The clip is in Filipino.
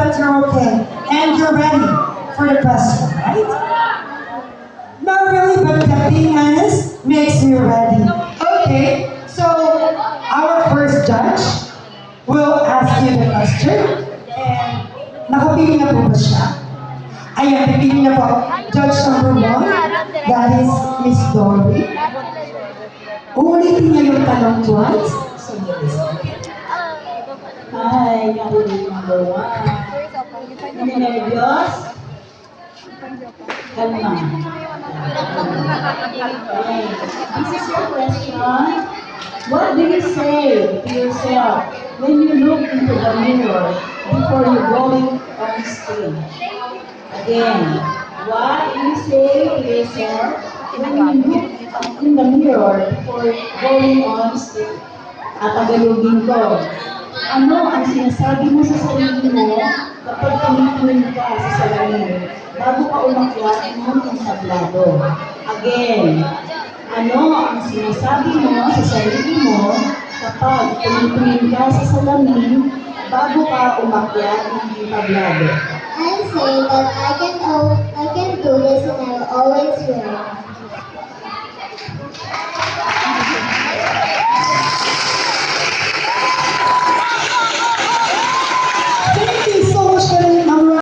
that you're okay and you're ready for the question, right? Not really, but being honest makes me ready. Okay, so our first judge will ask you the question. And nakapili na po ba siya? Ayan, pipili na po. Judge number 1, that is Miss Dory. Uulitin niya yung tanong twice. So, Hi, candidate number 1. Hindi nervyos? Kalma. Okay. This is your question. What do you say to yourself when you look into the mirror before you going on stage? Again, what do you say to yourself when you look in the mirror before going on stage? At tagalogin ko, ano ang sinasabi mo sa sarili mo kapag tumitingin ka sa salamin bago ka umakyat ng entablado? Again, ano ang sinasabi mo sa sarili mo kapag tumitingin ka sa salamin bago ka umakyat ng entablado? I say that I can do this and I will always win.